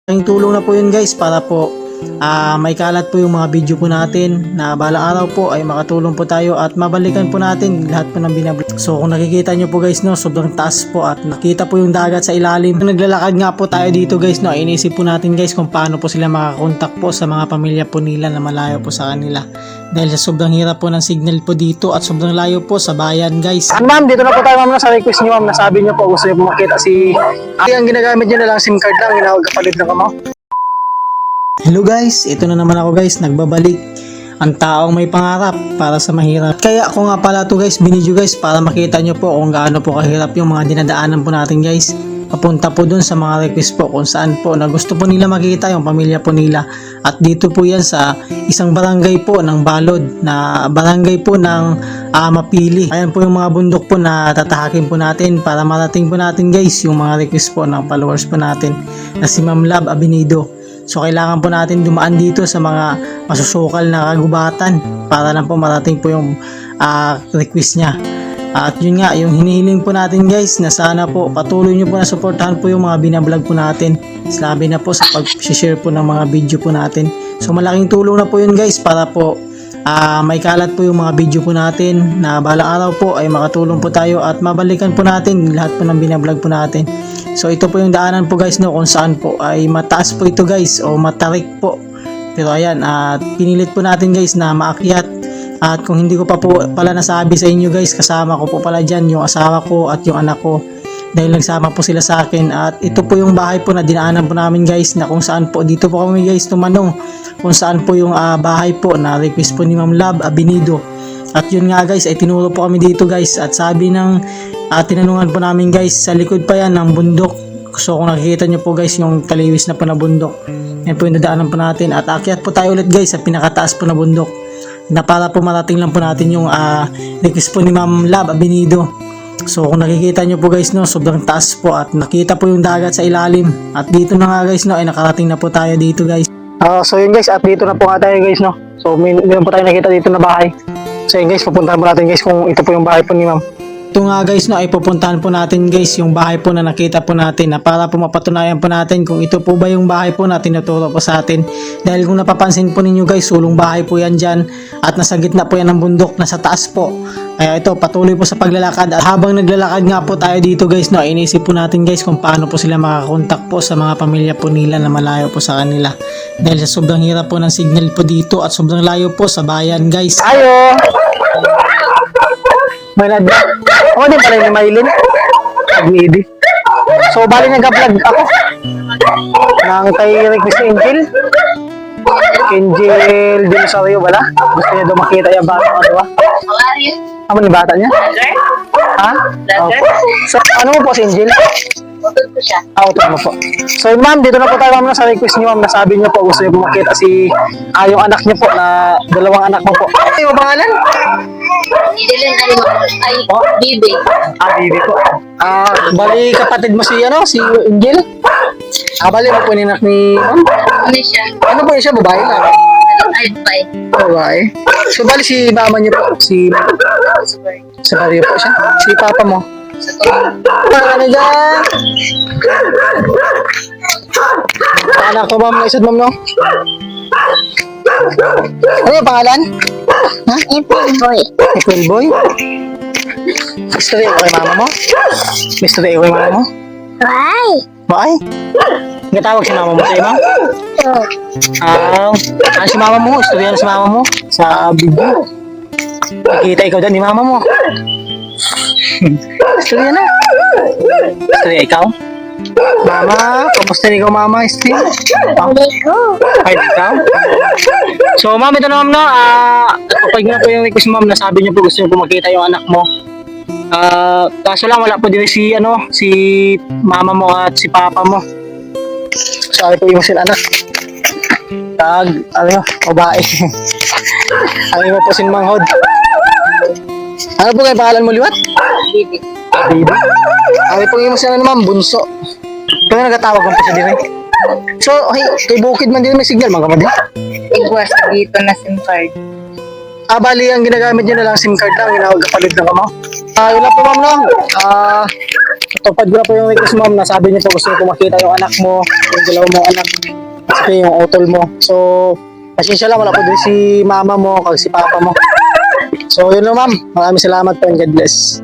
Ang tulong na po yun guys para po may kalat po yung mga video po natin na balang araw po ay makatulong po tayo at mabalikan po natin lahat po ng binablog. So kung nakikita nyo po guys no, sobrang taas po at nakita po yung dagat sa ilalim. Naglalakad nga po tayo dito guys no, inisip po natin guys kung paano po sila makakontak po sa mga pamilya po nila na malayo po sa kanila. Dahil sa sobrang hirap po ng signal po dito at sobrang layo po sa bayan guys. Ma'am, dito na po tayo ma'am sa request niyo ma'am. Nasabi niyo po gusto niyo po makita si ang ginagamit niyo na lang SIM card lang, ginagapalit na kamo. Hello guys, ito na naman ako guys, nagbabalik ang taong may pangarap para sa mahirap. Kaya ako nga pala to guys, binidyo guys para makita nyo po kung gaano po kahirap yung mga dinadaanan po natin guys. Papunta po dun sa mga request po kung saan po na gusto po nila makita yung pamilya po nila. At dito po yan sa isang barangay po ng Balod, na barangay po ng Mapili. Ayan po yung mga bundok po na tatahakin po natin para marating po natin guys yung mga request po ng followers po natin na si Ma'am Love Abinido. So kailangan po natin dumaan dito sa mga masusukal na kagubatan para lang po marating po yung request niya. At yun nga, yung hinihiling po natin guys na sana po patuloy nyo po na suportahan po yung mga binablog po natin. Sabi na po sa pag-share po ng mga video po natin. So malaking tulong na po yun guys para po may kalat po yung mga video po natin na balang araw po ay makatulong po tayo at mabalikan po natin lahat po ng binablog po natin. So ito po yung daanan po guys no, kung saan po ay mataas po ito guys o matarik po. Pero ayan, at pinilit po natin guys na maakyat. At kung hindi ko pa po pala nasabi sa inyo guys, kasama ko po pala dyan yung asawa ko at yung anak ko. Dahil nagsama po sila sa akin. At ito po yung bahay po na dinaanan po namin guys, na kung saan po dito po kami guys tumanong kung saan po yung bahay po na request po ni Ma'am Love Abinido. At yun nga guys, ay tinuro po kami dito guys. At sabi ng tinanungan po namin guys, sa likod pa yan ng bundok. So kung nakikita nyo po guys yung taliwis na po na bundok, yan po yung dadaanan po natin. At akyat po tayo ulit guys sa pinakataas po na bundok, na para po marating lang po natin yung request po ni Ma'am Love Abinido. So kung nakikita nyo po guys no, sobrang taas po at nakita po yung dagat sa ilalim. At dito na nga guys no, ay nakarating na po tayo dito guys. So yun guys, at dito na po nga tayo guys no. So meron po tayo nakita dito na bahay. So yun guys, pupuntahan po natin guys kung ito po yung bahay po ni ma'am. Ito nga guys no, ay pupuntahan po natin guys yung bahay po na nakita po natin, na para po mapatunayan po natin kung ito po ba yung bahay po na tinuturo po sa atin. Dahil kung napapansin po ninyo guys, sulong bahay po yan dyan at nasa gitna po yan ng bundok, nasa taas po. Kaya ito, patuloy po sa paglalakad. At habang naglalakad nga po tayo dito guys no, inisip po natin guys kung paano po sila makakontak po sa mga pamilya po nila na malayo po sa kanila. Dahil sa sobrang hirap po ng signal po dito at sobrang layo po sa bayan guys. Ayo! May nadya. Ako din pala yung Maylin. Nag-ED. So bali nag-vlog ako ng kay request ni Angel Dinosaurio wala? Gusto niya daw makita yung bata ko diba? Ano ni bata niya? Ha? Okay. So ano mo po si Angel? Utod ko siya. Utod mo po. So ma'am, dito na po tayo ma'am sa request niyo ma'am. Nasabi niyo po gusto niyo po makita si yung anak niyo po na dalawang anak mo po. Ano yung pangalan? Idilin ay Bibi. Bibi po. Bali kapatid mo si si Angel? Bali mo po ninak ni ma'am? Ano siya? Ano po siya? Babae lang? Ay, bye. Babae. So bali si mama niyo po, si sa baryo po siya. Si papa mo. Sa tulong. Ano dyan? Anak ko ma'am, naisad ma'am no? Ano yung pangalan? Ha? April boy. April boy? Mr. A, okay mama mo? Mr. A, okay mama mo? Why? Bakay? Ngatawag si mama mo sa'yo ma'am? Ano si mama mo? Istorya na si mama mo? Sa video. Nakikita ikaw dyan ni mama mo. Istorya na. Istorya ikaw? Mama, kamusta ikaw mama? Still? Ay, ikaw? So ma'am, ito na ma'am no. Kapag nga po yung request ma'am, nasabi niyo po gusto niyo po makita yung anak mo. Kaso lang wala po din si mama mo at si papa mo. Sabi po yung sila anak. Babae. Ano mo po sinmanghod. Ano po kayo pangalan mo liwat? Bibi. Bibi. Ano po yung sila ma'am, bunso. Kaya nagatawag mo po sa dire. So, kay bukid man din may signal mga kamadi. Igwas dito na SIM card. Bali ang ginagamit niyo na lang SIM card lang, ginagapalit na kamo. Yun lang po ma'am no. Tupad ko na po yung request ma'am. Nasabi niyo po gusto niyo po makita yung anak mo, yung dalawa mong anak, kasi yung utol mo. So, pasensya lang, wala po din si mama mo, kag si papa mo. So, yun lang ma'am. Maraming salamat po and God bless.